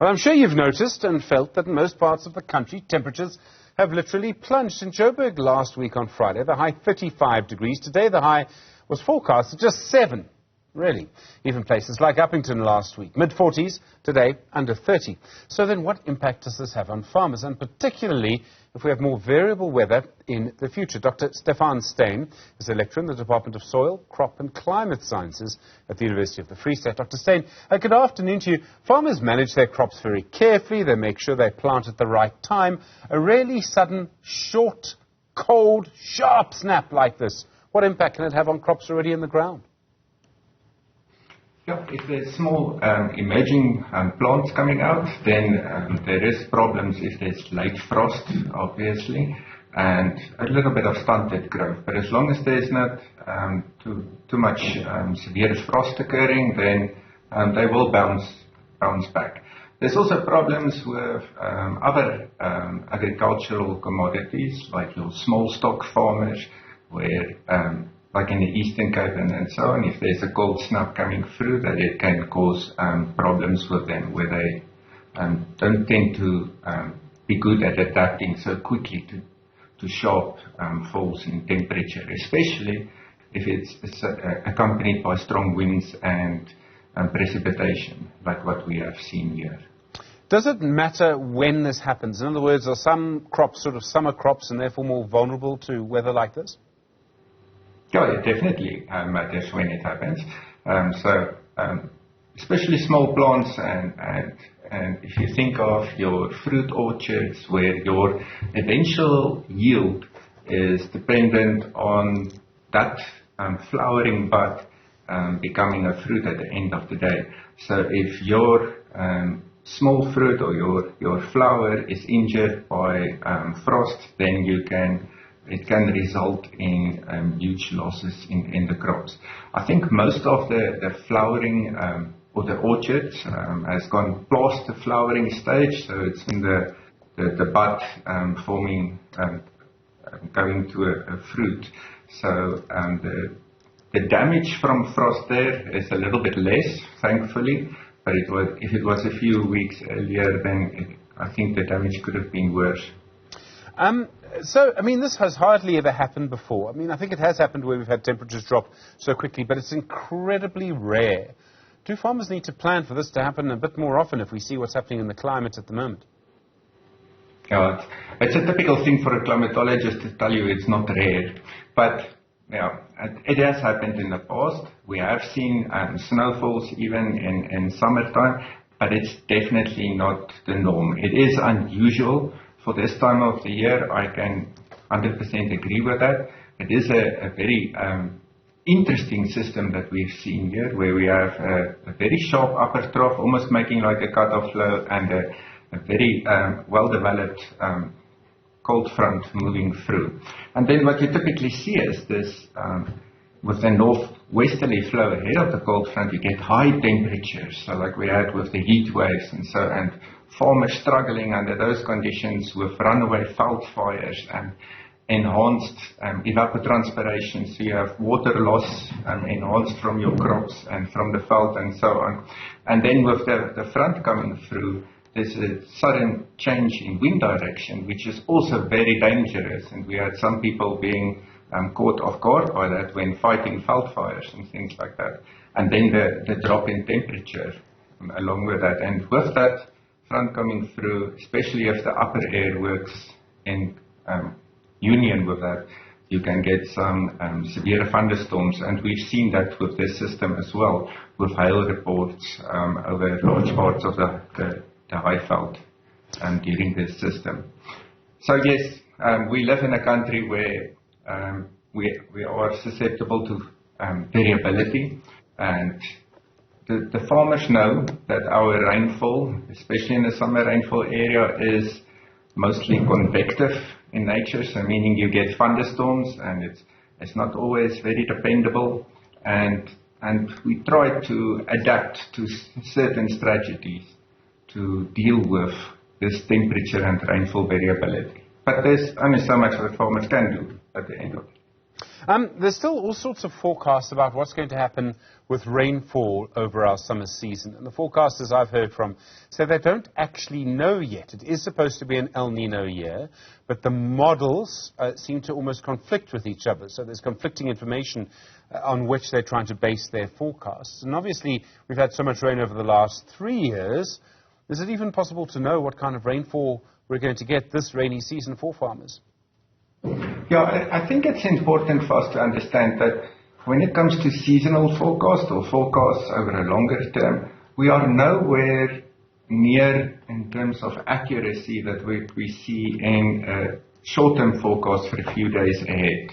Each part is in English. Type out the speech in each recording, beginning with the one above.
Well, I'm sure you've noticed and felt that in most parts of the country, temperatures have literally plunged. In Joburg last week on Friday, the high 35 degrees. Today, the high was forecast at just 7. Really. Even places like Uppington last week, mid-40s, today under 30. So then what impact does this have on farmers, and particularly if we have more variable weather in the future? Dr. Stephan Steyn is a lecturer in the Department of Soil, Crop and Climate Sciences at the University of the Free State. Dr. Steyn, good afternoon to you. Farmers manage their crops very carefully. They make sure they plant at the right time. A really sudden, short, cold, sharp snap like this, what impact can it have on crops already in the ground? Yeah, if there's small emerging plants coming out, then there is problems if there's late frost, obviously, and a little bit of stunted growth. But as long as there's not too much severe frost occurring, then they will bounce back. There's also problems with other agricultural commodities, like your small stock farmers, where like in the Eastern Cape and so on, if there's a cold snap coming through, that it can cause problems with them, where they don't tend to be good at adapting so quickly to sharp falls in temperature, especially if it's accompanied by strong winds and precipitation, like what we have seen here. Does it matter when this happens? In other words, are some crops sort of summer crops and therefore more vulnerable to weather like this? Yeah, it definitely matters when it happens. Especially small plants, and if you think of your fruit orchards, where your eventual yield is dependent on that flowering bud becoming a fruit at the end of the day. So if your small fruit or your flower is injured by frost, then it can result in huge losses in the crops. I think most of the flowering or the orchards has gone past the flowering stage, so it's in the bud forming, going to a fruit. So the damage from frost there is a little bit less, thankfully, but if it was a few weeks earlier, then I think the damage could have been worse. So, I mean, this has hardly ever happened before. I mean, I think it has happened where we've had temperatures drop so quickly, but it's incredibly rare. Do farmers need to plan for this to happen a bit more often if we see what's happening in the climate at the moment? Yeah, it's a typical thing for a climatologist to tell you it's not rare, but yeah, it has happened in the past. We have seen snowfalls even in summertime, but it's definitely not the norm. It is unusual for this time of the year. I can 100% agree with that. It is a very interesting system that we've seen here, where we have a very sharp upper trough, almost making like a cut-off flow, and a very well-developed cold front moving through. And then what you typically see is this, with the northwesterly flow ahead of the cold front, you get high temperatures, so like we had with the heat waves and farmers struggling under those conditions with runaway veld fires and enhanced evapotranspiration, so you have water loss enhanced from your crops and from the veld and so on. And then with the front coming through, there's a sudden change in wind direction, which is also very dangerous, and we had some people being caught off guard by that when fighting veld fires and things like that. And then the drop in temperature along with that, and with that front coming through, especially if the upper air works in union with that, you can get some severe thunderstorms, and we've seen that with this system as well, with hail reports over large parts of the high veld during this system. So yes, we live in a country where we are susceptible to variability, and the farmers know that our rainfall, especially in the summer rainfall area, is mostly convective in nature, so meaning you get thunderstorms, and it's not always very dependable, and we try to adapt to certain strategies to deal with this temperature and rainfall variability. But there's only so much that farmers can do at the end of it. There's still all sorts of forecasts about what's going to happen with rainfall over our summer season. And the forecasters I've heard from say they don't actually know yet. It is supposed to be an El Nino year, but the models seem to almost conflict with each other. So there's conflicting information on which they're trying to base their forecasts. And obviously, we've had so much rain over the last 3 years. Is it even possible to know what kind of rainfall we're going to get this rainy season for farmers? Yeah, I think it's important for us to understand that when it comes to seasonal forecast or forecasts over a longer term, we are nowhere near in terms of accuracy that we see in a short-term forecast for a few days ahead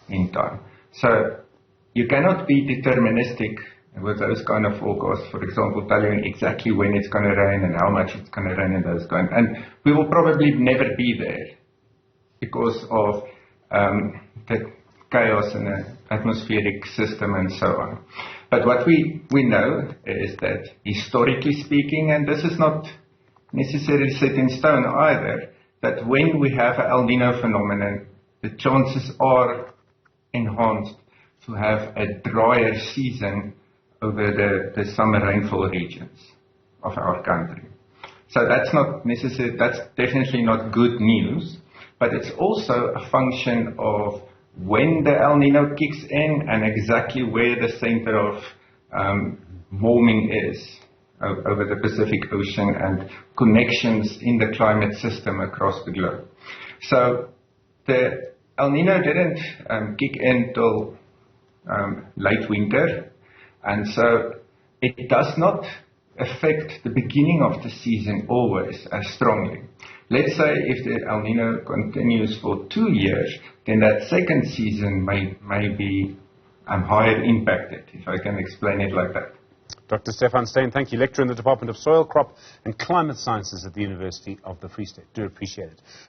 in time. So you cannot be deterministic with those kind of forecasts, for example, telling exactly when it's going to rain and how much it's going to rain and those kind. And we will probably never be there because of the chaos in the atmospheric system and so on. But what we know is that historically speaking, and this is not necessarily set in stone either, that when we have an El Nino phenomenon, the chances are enhanced to have a drier season over the summer rainfall regions of our country. So that's not necessarily, that's definitely not good news, but it's also a function of when the El Nino kicks in and exactly where the center of warming is over the Pacific Ocean and connections in the climate system across the globe. So the El Nino didn't kick in till late winter, and so it does not affect the beginning of the season always as strongly. Let's say if the El Nino continues for 2 years, then that second season may be higher impacted, if I can explain it like that. Dr. Stephan Steyn, thank you. Lecturer in the Department of Soil, Crop and Climate Sciences at the University of the Free State. Do appreciate it.